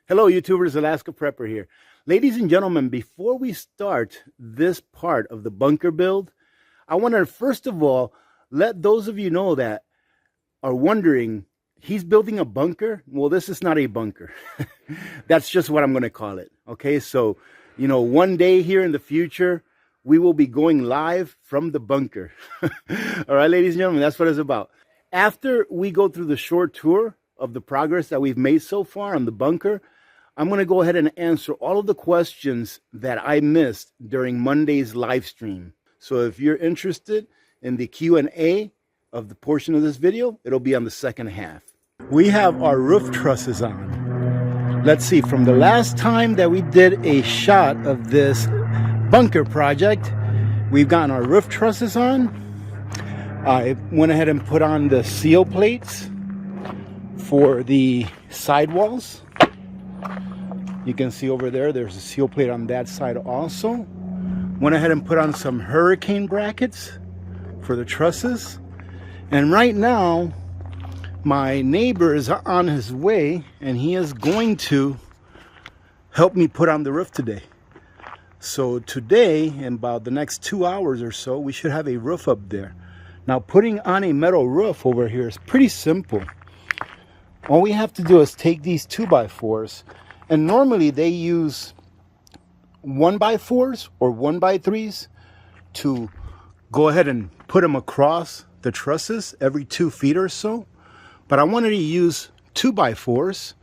Hello, YouTubers. Alaska Prepper here. Ladies and gentlemen, before we start this part of the bunker build, I want to first of all let those of you know that are wondering, he's building a bunker? Well, this is not a bunker. That's just what I'm going to call it. Okay, so, you know, one day here in the future, we will be going live from the bunker. All right, ladies and gentlemen, that's what it's about. After we go through the short tour of the progress that we've made so far on the bunker, I'm going to go ahead and answer all of the questions that I missed during Monday's live stream. So if you're interested in the Q&A of the portion of this video, it'll be on the second half. We have our roof trusses on. Let's see, from the last time that we did a shot of this bunker project, we've gotten our roof trusses on. I went ahead and put on the seal plates for the sidewalls. You can see over there, there's a seal plate on that side also. Went ahead and put on some hurricane brackets for the trusses. And right now, my neighbor is on his way and he is going to help me put on the roof today. So today, in about the next 2 hours or so, we should have a roof up there. Now, putting on a metal roof over here is pretty simple. All we have to do is take these 2x4s, and normally they use 1x4s or 1x3s to go ahead and put them across the trusses every 2 feet or so. But I wanted to use 2x4s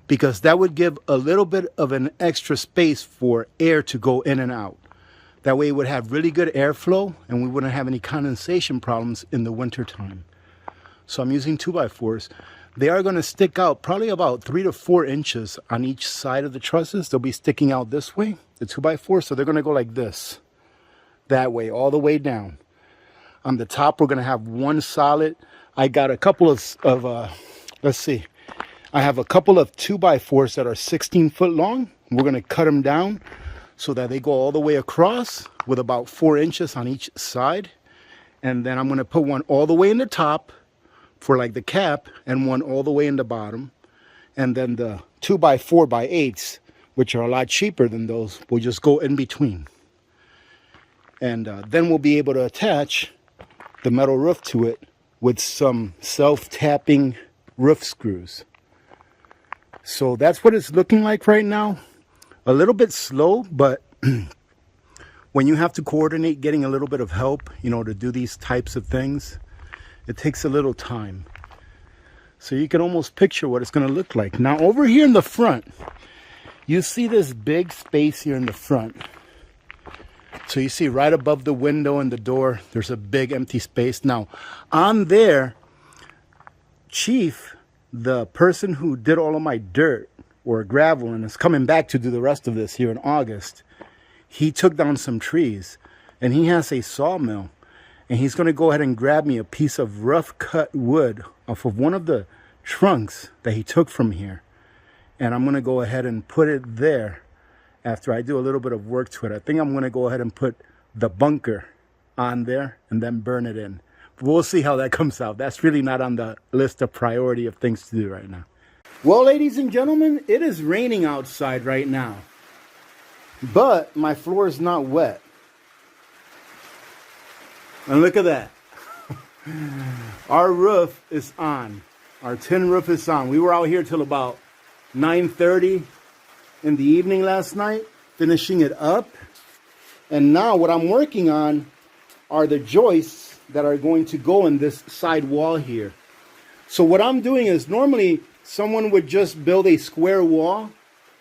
because that would give a little bit of an extra space for air to go in and out. That way it would have really good airflow and we wouldn't have any condensation problems in the winter time. So I'm using 2x4s. They are going to stick out probably about 3 to 4 inches on each side of the trusses. They'll be sticking out this way, the 2x4. So they're going to go like this, that way, all the way down. On the top, we're going to have one solid. I got a couple of let's see. I have a couple of 2x4s that are 16 foot long. We're going to cut them down so that they go all the way across with about 4 inches on each side. And then I'm going to put one all the way in the top for like the cap, and one all the way in the bottom. And then the 2x4x8s, which are a lot cheaper than those, will just go in between. And then we'll be able to attach the metal roof to it with some self-tapping roof screws. So that's what it's looking like right now. A little bit slow, but when you have to coordinate getting a little bit of help, you know, to do these types of things, it takes a little time. So you can almost picture what it's going to look like. Now over here in the front, you see this big space here in the front. So you see right above the window and the door, there's a big empty space. Now on there, Chief, the person who did all of my dirt or gravel and is coming back to do the rest of this here in August, he took down some trees and he has a sawmill. And he's going to go ahead and grab me a piece of rough cut wood off of one of the trunks that he took from here. And I'm going to go ahead and put it there after I do a little bit of work to it. I think I'm going to go ahead and put the bunker on there and then burn it in. But we'll see how that comes out. That's really not on the list of priority of things to do right now. Well, ladies and gentlemen, it is raining outside right now. But my floor is not wet. And look at that. Our roof is on. Our tin roof is on. We were out here till about 9:30 in the evening last night, finishing it up. And now what I'm working on are the joists that are going to go in this side wall here. So what I'm doing is normally someone would just build a square wall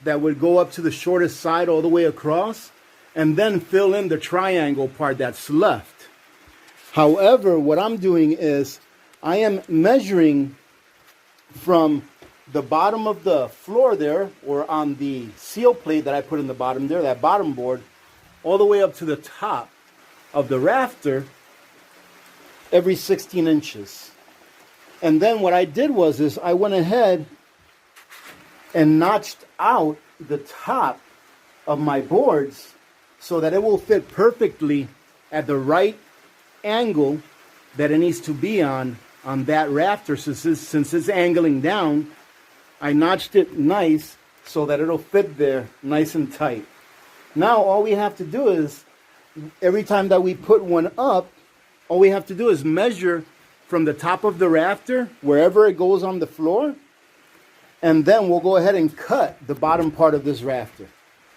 that would go up to the shortest side all the way across and then fill in the triangle part that's left. However, what I'm doing is I am measuring from the bottom of the floor there, or on the seal plate that I put in the bottom there, that bottom board, all the way up to the top of the rafter every 16 inches. And then what I did was I went ahead and notched out the top of my boards so that it will fit perfectly at the right angle that it needs to be on that rafter. Since it's angling down, I notched it nice so that it'll fit there nice and tight. Now all we have to do is, every time that we put one up, all we have to do is measure from the top of the rafter, wherever it goes on the floor, and then we'll go ahead and cut the bottom part of this rafter.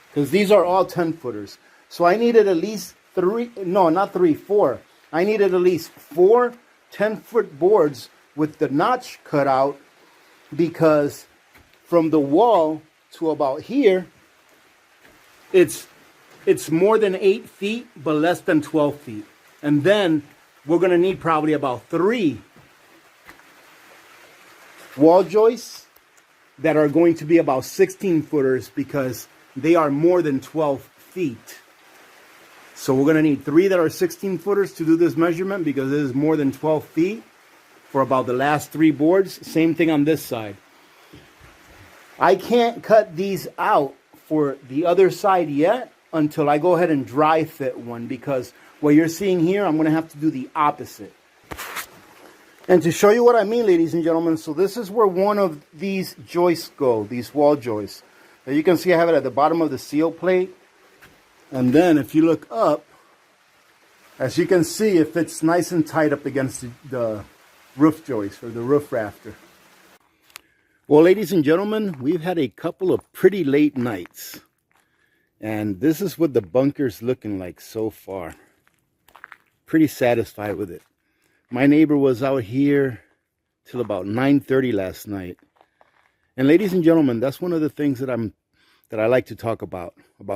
Because these are all 10-footers. So I needed at least four. I needed at least 4 10-foot boards with the notch cut out, because from the wall to about here, it's more than 8 feet, but less than 12 feet. And then we're going to need probably about 3 wall joists that are going to be about 16-footers, because they are more than 12 feet. So we're going to need 3 that are 16-footers to do this measurement, because it is more than 12 feet for about the last 3 boards. Same thing on this side. I can't cut these out for the other side yet until I go ahead and dry fit one, because what you're seeing here, I'm going to have to do the opposite. And to show you what I mean, ladies and gentlemen, so this is where one of these joists go, these wall joists. As you can see, I have it at the bottom of the seal plate. And then if you look up, as you can see, it fits nice and tight up against the roof joist, or the roof rafter. Well, ladies and gentlemen, we've had a couple of pretty late nights. And this is what the bunker's looking like so far. Pretty satisfied with it. My neighbor was out here till about 9:30 last night. And ladies and gentlemen, that's one of the things that I like to talk about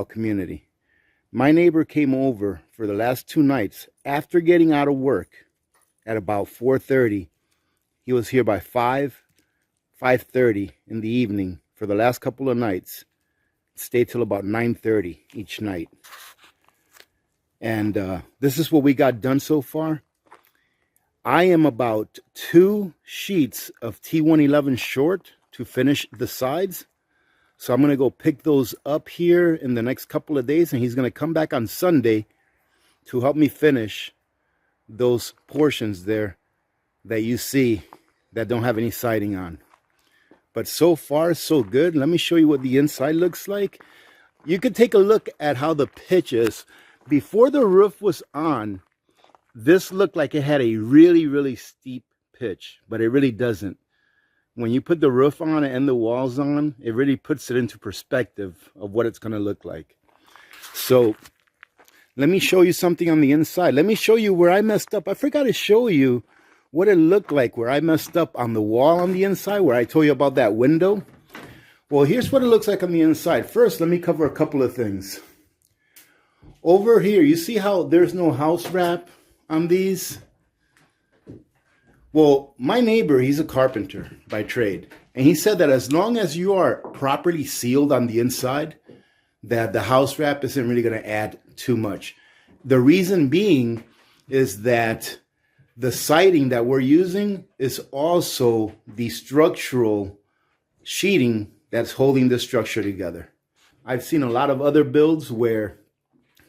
community. My neighbor came over for the last 2 nights after getting out of work at about 4:30. He was here by 5:30 in the evening for the last couple of nights. Stayed till about 9:30 each night. And this is what we got done so far. I am about 2 sheets of T111 short to finish the sides. So I'm going to go pick those up here in the next couple of days, and he's going to come back on Sunday to help me finish those portions there that you see that don't have any siding on. But so far, so good. Let me show you what the inside looks like. You could take a look at how the pitch is. Before the roof was on, this looked like it had a really, really steep pitch, but it really doesn't. When you put the roof on and the walls on, it really puts it into perspective of what it's going to look like. So let me show you something on the inside. Let me show you where I messed up. I forgot to show you what it looked like where I messed up on the wall on the inside, where I told you about that window. Well, here's what it looks like on the inside. First, let me cover a couple of things. Over here, you see how there's no house wrap on these? Well, my neighbor, he's a carpenter by trade. And he said that as long as you are properly sealed on the inside, that the house wrap isn't really going to add too much. The reason being is that the siding that we're using is also the structural sheeting that's holding the structure together. I've seen a lot of other builds where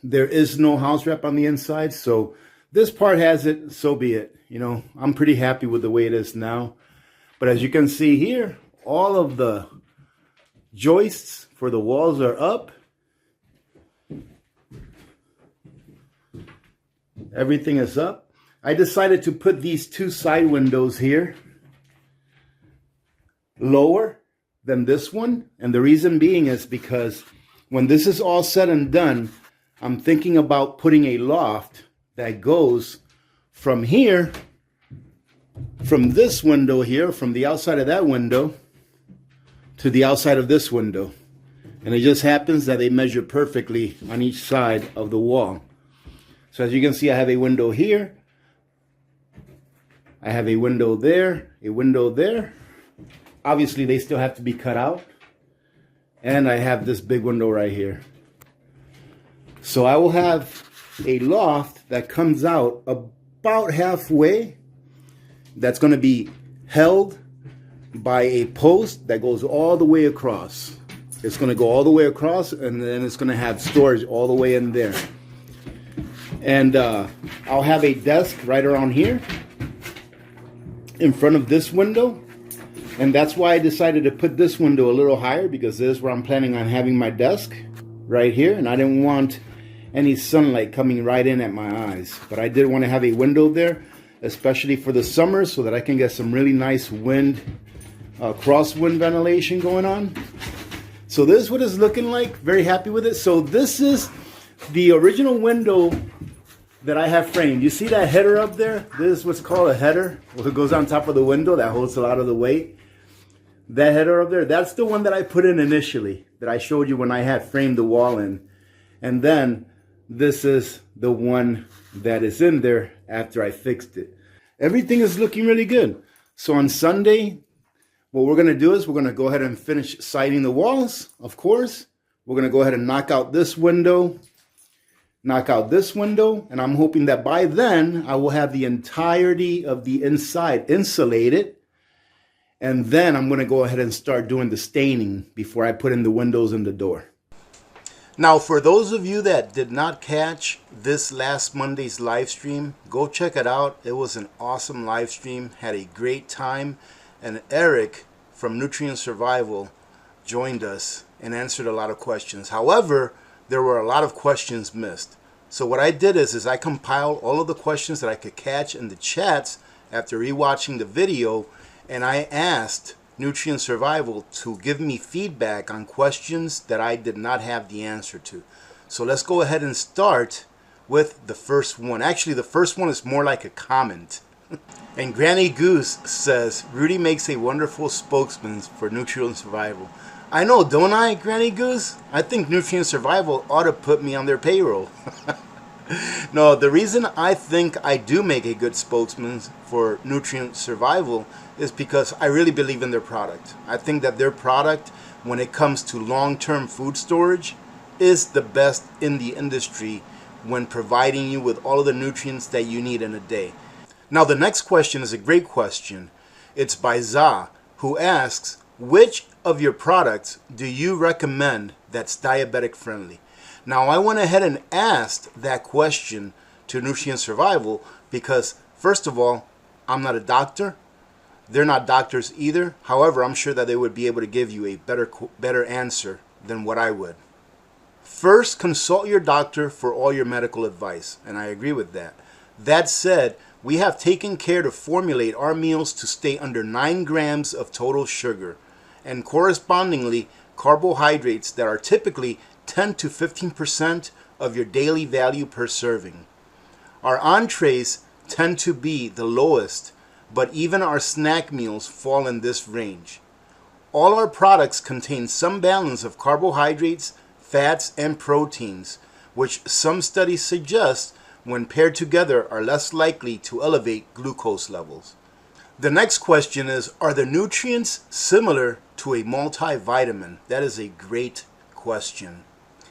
there is no house wrap on the inside, so this part has it, so be it. You know, I'm pretty happy with the way it is now. But as you can see here, all of the joists for the walls are up. Everything is up. I decided to put these 2 side windows here lower than this one. And the reason being is because when this is all said and done, I'm thinking about putting a loft that goes from here, from this window here, from the outside of that window to the outside of this window. And it just happens that they measure perfectly on each side of the wall. So as you can see, I have a window here. I have a window there, a window there. Obviously, they still have to be cut out. And I have this big window right here. So I will have a loft that comes out about halfway, that's going to be held by a post that goes all the way across. It's going to go all the way across, and then it's going to have storage all the way in there. And I'll have a desk right around here in front of this window. And that's why I decided to put this window a little higher, because this is where I'm planning on having my desk, right here, and I didn't want any sunlight coming right in at my eyes. But I did want to have a window there, especially for the summer, so that I can get some really nice wind, crosswind ventilation going on. So this is what it's looking like. Very happy with it. So this is the original window that I have framed. You see that header up there? This is what's called a header. Well, it goes on top of the window that holds a lot of the weight. That header up there, that's the one that I put in initially, that I showed you when I had framed the wall in. And then this is the one that is in there after I fixed it. Everything is looking really good. So on Sunday, what we're going to do is we're going to go ahead and finish siding the walls, of course. We're going to go ahead and knock out this window, and I'm hoping that by then I will have the entirety of the inside insulated. And then I'm going to go ahead and start doing the staining before I put in the windows and the door. Now, for those of you that did not catch this last Monday's live stream, go check it out. It was an awesome live stream. Had a great time. And Eric from Nutrient Survival joined us and answered a lot of questions. However, there were a lot of questions missed. So what I did is I compiled all of the questions that I could catch in the chats after rewatching the video, and I asked Nutrient Survival to give me feedback on questions that I did not have the answer to. So let's go ahead and start with the first one. Actually, the first one is more like a comment. And Granny Goose says, Rudy makes a wonderful spokesman for Nutrient Survival. I know, don't I, Granny Goose? I think Nutrient Survival ought to put me on their payroll. No, the reason I think I do make a good spokesman for Nutrient Survival is because I really believe in their product. I think that their product, when it comes to long-term food storage, is the best in the industry when providing you with all of the nutrients that you need in a day. Now, the next question is a great question. It's by Za, who asks, which of your products do you recommend that's diabetic friendly? Now, I went ahead and asked that question to Nutrient Survival because, first of all, I'm not a doctor. They're not doctors either. However, I'm sure that they would be able to give you a better answer than what I would. First, consult your doctor for all your medical advice, and I agree with that. That said, we have taken care to formulate our meals to stay under 9 grams of total sugar, and correspondingly, carbohydrates that are typically 10 to 15% of your daily value per serving. Our entrees tend to be the lowest, but even our snack meals fall in this range. All our products contain some balance of carbohydrates, fats, and proteins, which some studies suggest, when paired together, are less likely to elevate glucose levels. The next question is, are the nutrients similar to a multivitamin? That is a great question.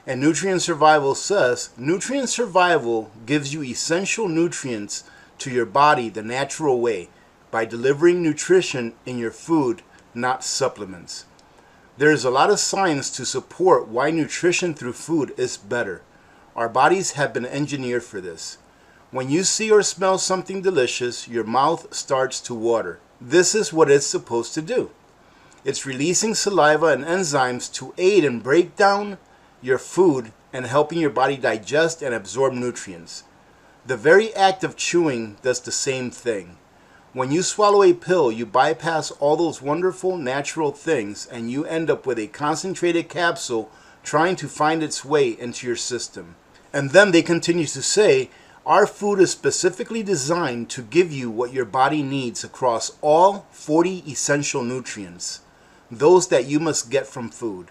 And Nutrient Survival says, Nutrient Survival gives you essential nutrients to your body the natural way by delivering nutrition in your food, not supplements. There is a lot of science to support why nutrition through food is better. Our bodies have been engineered for this. When you see or smell something delicious, your mouth starts to water. This is what it's supposed to do. It's releasing saliva and enzymes to aid and break down your food and helping your body digest and absorb nutrients. The very act of chewing does the same thing. When you swallow a pill, you bypass all those wonderful natural things and you end up with a concentrated capsule trying to find its way into your system. And then they continue to say, our food is specifically designed to give you what your body needs across all 40 essential nutrients, those that you must get from food.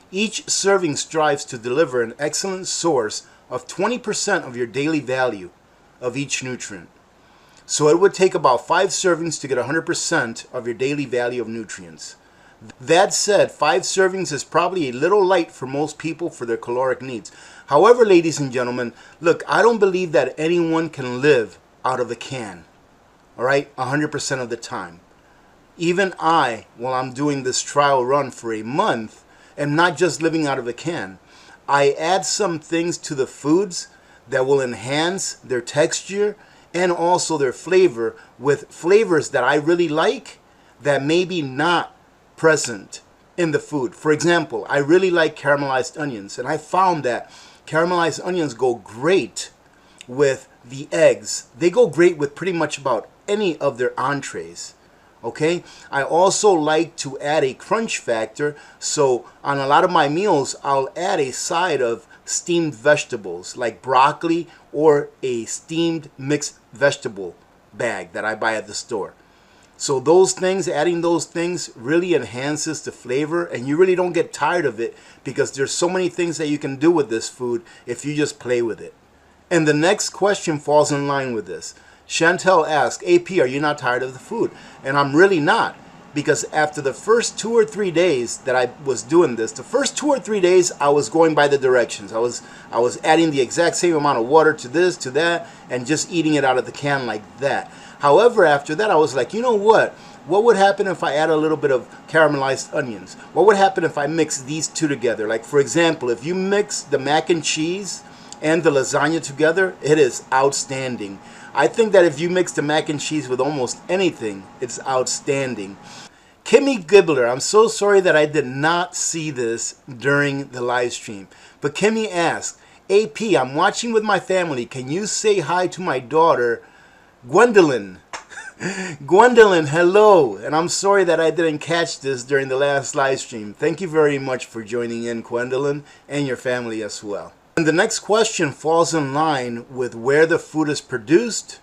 Each serving strives to deliver an excellent source of 20% of your daily value of each nutrient. So it would take about 5 servings to get 100% of your daily value of nutrients. That said, 5 servings is probably a little light for most people for their caloric needs. However, ladies and gentlemen, look, I don't believe that anyone can live out of a can, all right, 100% of the time. Even I, while I'm doing this trial run for a month, am not just living out of a can. I add some things to the foods that will enhance their texture and also their flavor with flavors that I really like, that may be not present in the food. For example, I really like caramelized onions, and I found that caramelized onions go great with the eggs. They go great with pretty much about any of their entrees. Okay, I also like to add a crunch factor, so on a lot of my meals I'll add a side of steamed vegetables like broccoli or a steamed mixed vegetable bag that I buy at the store. So those things, adding those things really enhances the flavor, and you really don't get tired of it because there's so many things that you can do with this food if you just play with it. And the next question falls in line with this. Chantel asked, AP, are you not tired of the food? And I'm really not, because after the first 2 or 3 days that I was doing this, the first 2 or 3 days I was going by the directions. I was adding the exact same amount of water to this, to that, and just eating it out of the can like that. However, after that I was like, you know what? What would happen if I add a little bit of caramelized onions? What would happen if I mix these two together? Like, for example, if you mix the mac and cheese and the lasagna together, it is outstanding. I think that if you mix the mac and cheese with almost anything, it's outstanding. Kimmy Gibbler, I'm so sorry that I did not see this during the live stream. But Kimmy asked, AP, I'm watching with my family. Can you say hi to my daughter, Gwendolyn? Gwendolyn, hello. And I'm sorry that I didn't catch this during the last live stream. Thank you very much for joining in, Gwendolyn, and your family as well. And the next question falls in line with where the food is produced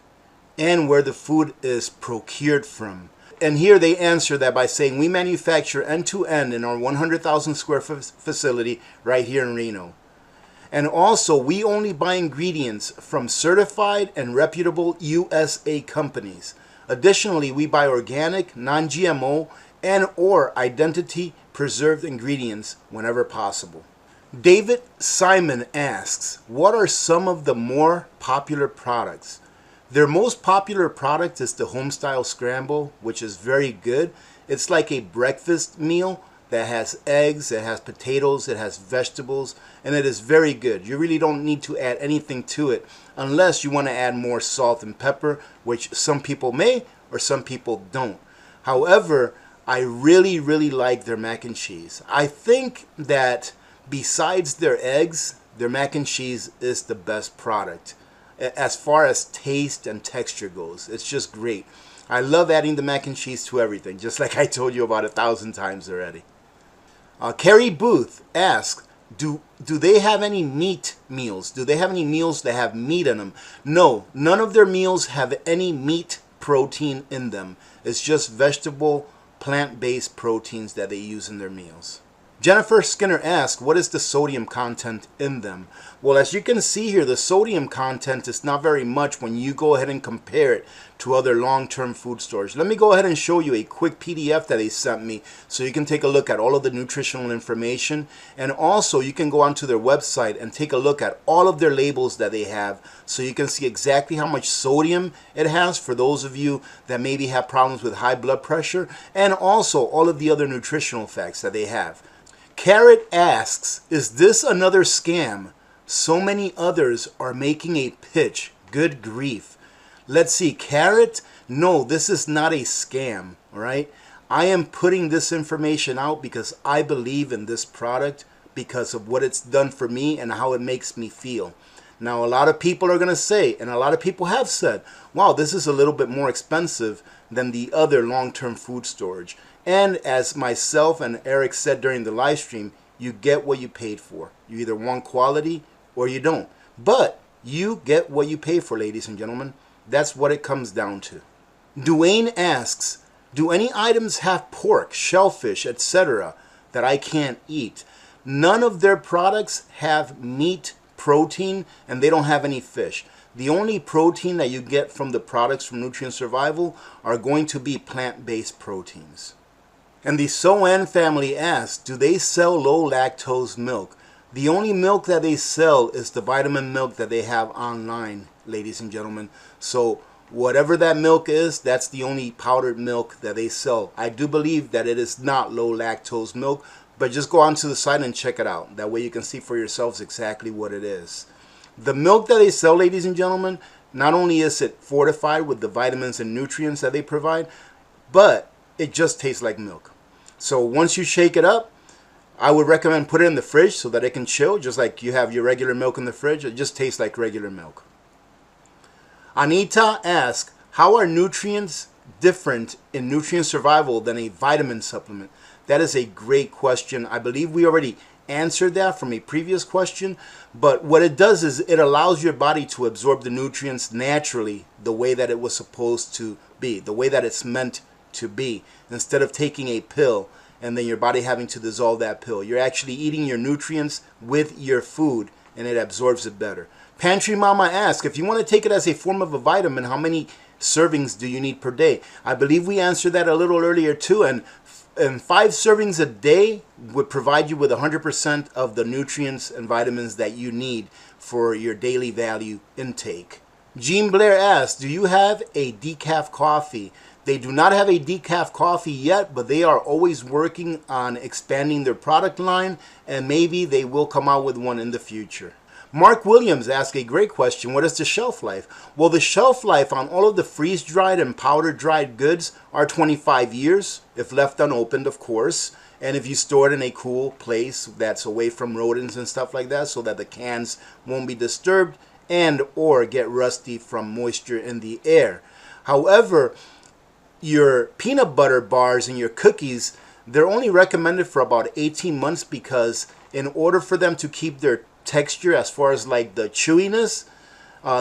and where the food is procured from. And here they answer that by saying we manufacture end-to-end in our 100,000 square foot facility right here in Reno. And also, we only buy ingredients from certified and reputable USA companies. Additionally, we buy organic, non-GMO, and or identity preserved ingredients whenever possible. David Simon asks, what are some of the more popular products? Their most popular product is the Homestyle Scramble, which is very good. It's like a breakfast meal that has eggs, it has potatoes, it has vegetables, and it is very good. You really don't need to add anything to it unless you want to add more salt and pepper, which some people may or some people don't. However, I really like their mac and cheese. I think that besides their eggs, their mac and cheese is the best product as far as taste and texture goes. It's just great. I love adding the mac and cheese to everything, just like I told you about 1,000 times already. Carrie Booth asks, do they have any meat meals? Do they have any meals that have meat in them? No, none of their meals have any meat protein in them. It's just vegetable, plant-based proteins that they use in their meals. Jennifer Skinner asks, what is the sodium content in them? Well, as you can see here, the sodium content is not very much when you go ahead and compare it to other long-term food storage. Let me go ahead and show you a quick PDF that they sent me so you can take a look at all of the nutritional information. And also, you can go onto their website and take a look at all of their labels that they have so you can see exactly how much sodium it has for those of you that maybe have problems with high blood pressure, and also all of the other nutritional facts that they have. Carrot asks, is this another scam? So many others are making a pitch. Good grief. Let's see, Carrot, no, this is not a scam, all right? I am putting this information out because I believe in this product because of what it's done for me and how it makes me feel. Now, a lot of people are going to say, and a lot of people have said, wow, this is a little bit more expensive than the other long-term food storage. And as myself and Eric said during the live stream, you get what you paid for. You either want quality or you don't. But you get what you pay for, ladies and gentlemen. That's what it comes down to. Duane asks, do any items have pork, shellfish, etc. that I can't eat? None of their products have meat protein, and they don't have any fish. The only protein that you get from the products from Nutrient Survival are going to be plant-based proteins. And the So-An family asks, do they sell low lactose milk? The only milk that they sell is the vitamin milk that they have online, ladies and gentlemen. So whatever that milk is, that's the only powdered milk that they sell. I do believe that it is not low lactose milk, but just go onto the site and check it out. That way you can see for yourselves exactly what it is. The milk that they sell, ladies and gentlemen, not only is it fortified with the vitamins and nutrients that they provide, but it just tastes like milk. So once you shake it up, I would recommend put it in the fridge so that it can chill, just like you have your regular milk in the fridge. It just tastes like regular milk. Anita asks, how are nutrients different in nutrient survival than a vitamin supplement? That is a great question. I believe we already answered that from a previous question, but what it does is it allows your body to absorb the nutrients naturally the way that it was supposed to be, the way that it's meant to be, instead of taking a pill and then your body having to dissolve that pill. You're actually eating your nutrients with your food and it absorbs it better. Pantry Mama asks, if you want to take it as a form of a vitamin, how many servings do you need per day? I believe we answered that a little earlier too, and 5 servings a day would provide you with 100% of the nutrients and vitamins that you need for your daily value intake. Jean Blair asks, do you have a decaf coffee? They do not have a decaf coffee yet, but they are always working on expanding their product line, and maybe they will come out with one in the future. Mark Williams asked a great question. What is the shelf life? Well, the shelf life on all of the freeze-dried and powder-dried goods are 25 years, if left unopened, of course. And if you store it in a cool place that's away from rodents and stuff like that, so that the cans won't be disturbed and or get rusty from moisture in the air. However, your peanut butter bars and your cookies, they're only recommended for about 18 months because in order for them to keep their texture as far as like the chewiness,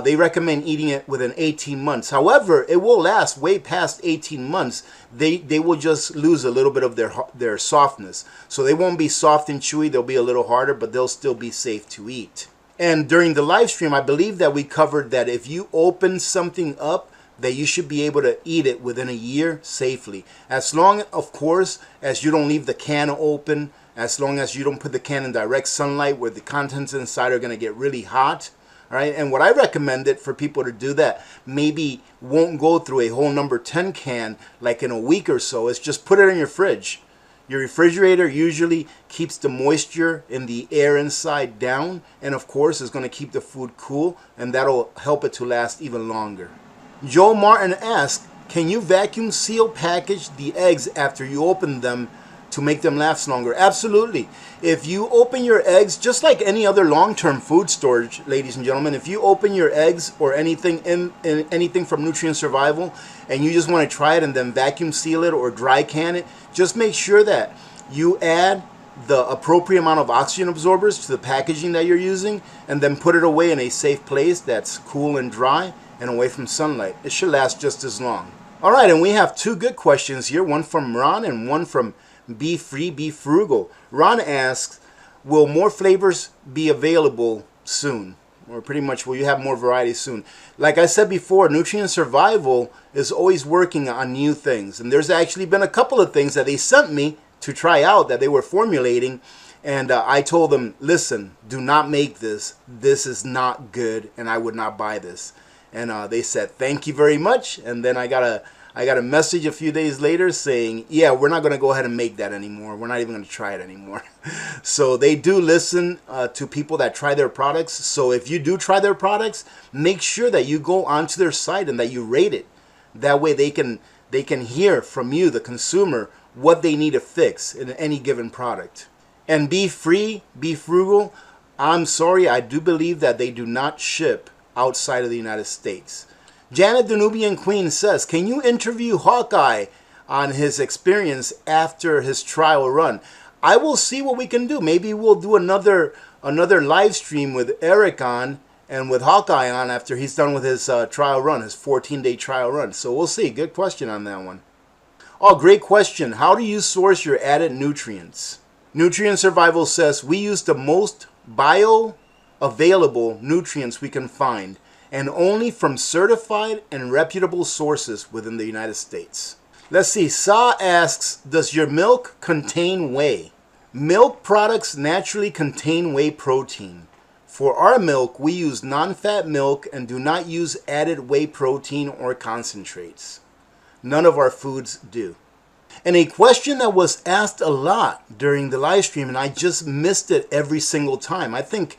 they recommend eating it within 18 months. However, it will last way past 18 months. They will just lose a little bit of their softness. So they won't be soft and chewy. They'll be a little harder, but they'll still be safe to eat. And during the live stream, I believe that we covered that if you open something up, that you should be able to eat it within a year safely. As long, of course, as you don't leave the can open, as long as you don't put the can in direct sunlight where the contents inside are going to get really hot. All right, and what I recommend it for people to do that maybe won't go through a whole number 10 can like in a week or so is just put it in your fridge. Your refrigerator usually keeps the moisture in the air inside down, and of course is going to keep the food cool, and that'll help it to last even longer. Joe Martin asks, can you vacuum seal package the eggs after you open them to make them last longer? Absolutely. If you open your eggs, just like any other long-term food storage, ladies and gentlemen, if you open your eggs or anything in anything from Nutrient Survival and you just want to try it and then vacuum seal it or dry can it, just make sure that you add the appropriate amount of oxygen absorbers to the packaging that you're using and then put it away in a safe place that's cool and dry and away from sunlight. It should last just as long. All right, and we have 2 good questions here, one from Ron and one from Be Free, Be Frugal. Ron asks, will more flavors be available soon? Or pretty much, will you have more variety soon? Like I said before, Nutrient Survival is always working on new things. And there's actually been a couple of things that they sent me to try out that they were formulating. And I told them, listen, do not make this. This is not good, and I would not buy this. And they said, thank you very much. And then I got a message a few days later saying, yeah, we're not going to go ahead and make that anymore. We're not even going to try it anymore. So they do listen to people that try their products. So if you do try their products, make sure that you go onto their site and that you rate it. That way they can hear from you, the consumer, what they need to fix in any given product. And Be Free, Be Frugal, I'm sorry, I do believe that they do not ship outside of the United States. Janet the Nubian Queen says, can you interview Hawkeye on his experience after his trial run? I will see what we can do. Maybe we'll do another live stream with Eric on and with Hawkeye on after he's done with his trial run, his 14-day trial run. So we'll see. Good question on that one. Oh, great question. How do you source your added nutrients? Nutrient Survival says, we use the most bioavailable nutrients we can find, and only from certified and reputable sources within the United States. Let's see, Sa asks, does your milk contain whey? Milk products naturally contain whey protein. For our milk, we use non-fat milk and do not use added whey protein or concentrates. None of our foods do. And a question that was asked a lot during the live stream, and I just missed it every single time. I think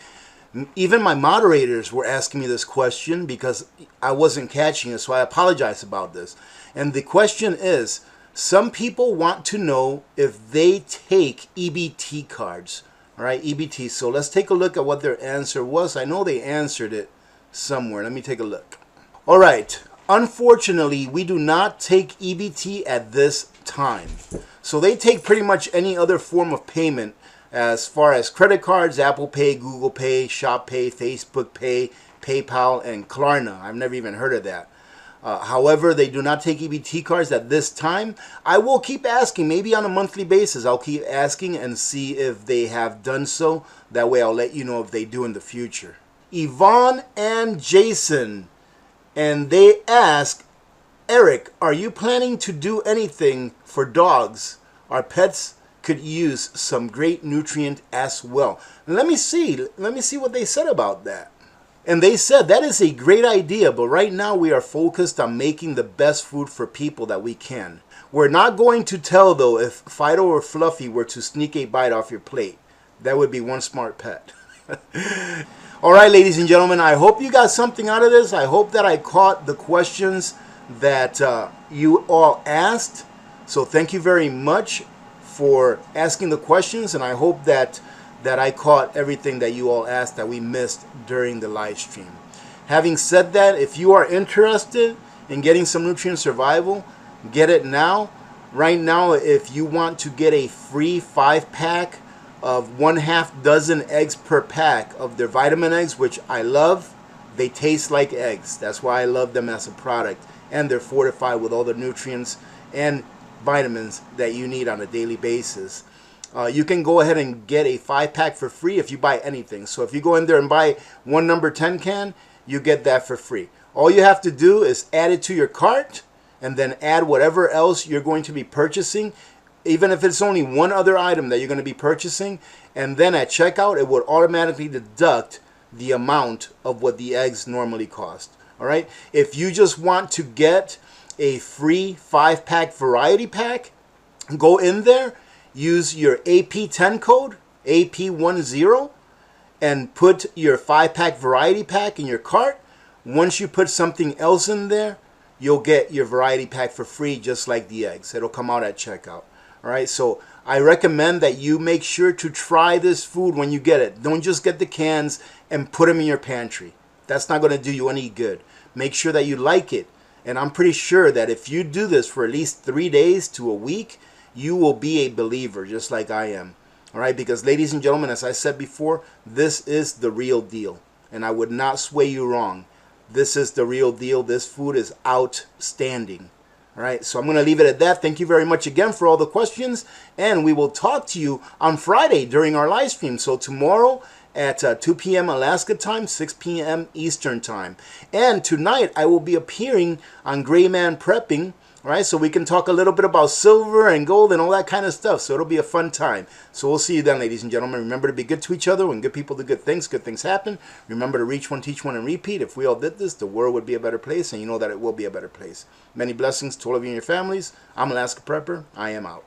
even my moderators were asking me this question because I wasn't catching it, so I apologize about this. And the question is, Some people want to know if they take EBT cards. All right, EBT. So let's take a look at what their answer was. I know they answered it somewhere. Let me take a look. All right. Unfortunately, we do not take EBT at this time. So they take pretty much any other form of payment as far as credit cards, Apple Pay, Google Pay, Shop Pay, Facebook Pay, PayPal, and Klarna. I've never even heard of that. However, they do not take EBT cards at this time. I will keep asking, maybe on a monthly basis. I'll keep asking and see if they have done so. That way I'll let you know if they do in the future. Yvonne and Jason, and they ask, Eric, are you planning to do anything for dogs? Our pets could use some great nutrient as well. Let me see what they said about that. And they said that is a great idea, but right now we are focused on making the best food for people that we can. We're not going to tell, though, if Fido or Fluffy were to sneak a bite off your plate. That would be one smart pet. All right, ladies and gentlemen, I hope you got something out of this. I hope that I caught the questions that you all asked. So thank you very much for asking the questions, and I hope that I caught everything that you all asked that we missed during the live stream. Having said that, if you are interested in getting some nutrient survival, get it now. Right now, if you want to get a free 5-pack of 1/2 dozen eggs per pack of their vitamin eggs, which I love, they taste like eggs. That's why I love them as a product, and they're fortified with all the nutrients and vitamins that you need on a daily basis. You can go ahead and get a 5-pack for free if you buy anything. So if you go in there and buy one number 10 can, you get that for free. All you have to do is add it to your cart and then add whatever else you're going to be purchasing, even if it's only one other item that you're going to be purchasing. And then at checkout, it would automatically deduct the amount of what the eggs normally cost. All right. If you just want to get a free 5-pack variety pack, go in there. Use your AP10 code, AP10, and put your 5-pack variety pack in your cart. Once you put something else in there, you'll get your variety pack for free, just like the eggs. It'll come out at checkout. All right, so I recommend that you make sure to try this food when you get it. Don't just get the cans and put them in your pantry. That's not going to do you any good. Make sure that you like it. And I'm pretty sure that if you do this for at least 3 days to a week, you will be a believer just like I am. All right, because ladies and gentlemen, as I said before, this is the real deal. And I would not sway you wrong. This is the real deal. This food is outstanding. All right, so I'm going to leave it at that. Thank you very much again for all the questions. And we will talk to you on Friday during our live stream. So tomorrow at 2 p.m. Alaska time, 6 p.m. Eastern time. And tonight I will be appearing on Gray Man Prepping. All right, so we can talk a little bit about silver and gold and all that kind of stuff. So it'll be a fun time. So we'll see you then, ladies and gentlemen. Remember to be good to each other. When good people do good things happen. Remember to reach one, teach one, and repeat. If we all did this, the world would be a better place, and you know that it will be a better place. Many blessings to all of you and your families. I'm Alaska Prepper. I am out.